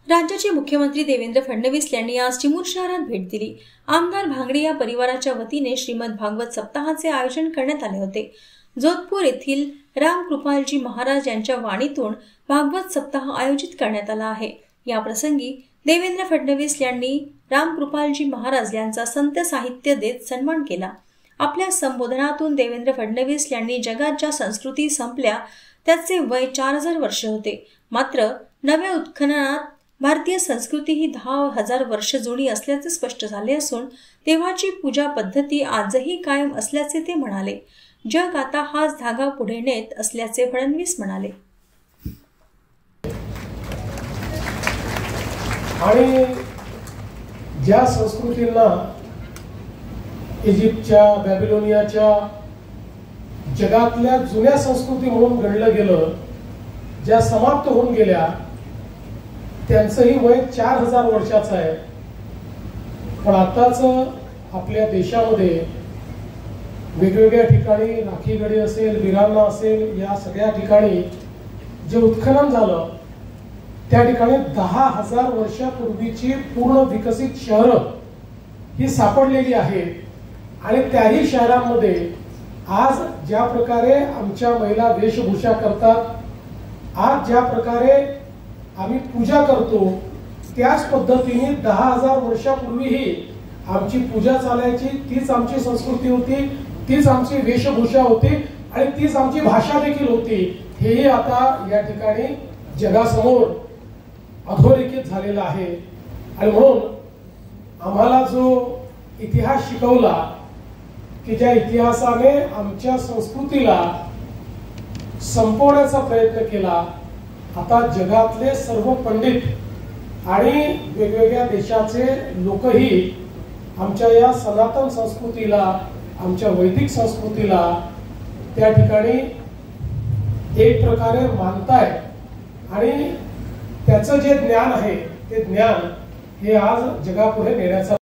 राज्याचे मुख्यमंत्री देवेंद्र फडणवीस यांनी आज चिमूर शहरात भेट दिली। आमदार भांगडे या परिवाराच्या वतीने श्रीमद भागवत सप्ताहाचे आयोजन करण्यात आले होते। जोधपूर येथील रामकृपालजी महाराज यांच्या वाणीतून भागवत सप्ताह आयोजित करण्यात आला आहे। या प्रसंगी देवेंद्र फडणवीस यांनी रामकृपालजी महाराज यांचा संत साहित्य देत सन्मान केला। आपल्या संबोधनातून देवेंद्र फडणवीस यांनी जगात ज्या संस्कृती संपल्या त्याचे वय 4000 वर्ष होते, मात्र नव्या उत्खननात भारतीय संस्कृती ही 10,000 वर्ष जुनी असल्याचे स्पष्ट झाले असून देवाची पूजा पद्धती आजही कायम असल्याचे ते म्हणाले। जग आता हाच धागा पुढे नेत असल्याचे फडणवीस म्हणाले। आणि ज्या संस्कृतींना इजिप्तच्या, बॅबिलोनियाच्या जगातल्या जुन्या संस्कृती म्हणून गणलं गेलं, ज्या समाप्त होऊन गेल्या, त्यांचंही वय 4000 वर्षाचं आहे। पण आताच आपल्या देशामध्ये वेगवेगळ्या ठिकाणी राखीगढी असेल, बिरांना असेल, या सगळ्या ठिकाणी जे उत्खनन झालं त्या ठिकाणी 10,000 वर्षापूर्वीची पूर्ण विकसित शहरं ही सापडलेली आहेत। आणि त्याही शहरांमध्ये आज ज्या प्रकारे आमच्या महिला वेशभूषा करतात, आज ज्या प्रकारे आम्ही पूजा करतो, त्याच पद्धतीने 10,000 वर्षापूर्वीही आमची पूजा चालायची, तीच आमची संस्कृती होती, तीच आमची वेशभूषा होती आणि तीच आमची भाषा देखील होती। हेही आता या ठिकाणी जगासमोर अधोरेखित झालेला आहे। आणि म्हणून आम्हाला जो इतिहास शिकवला की ज्या इतिहासाने आमच्या संस्कृतीला संपवण्याचा प्रयत्न केला, आता जगातले सर्व पंडित आणि वेगवेगळ्या देशाचे लोकही आमच्या या सनातन संस्कृतीला, आमच्या वैदिक संस्कृतीला त्या ठिकाणी एक प्रकारे मानतायत आणि त्याचं जे ज्ञान आहे ते ज्ञान हे आज जगापुढे नेण्याचा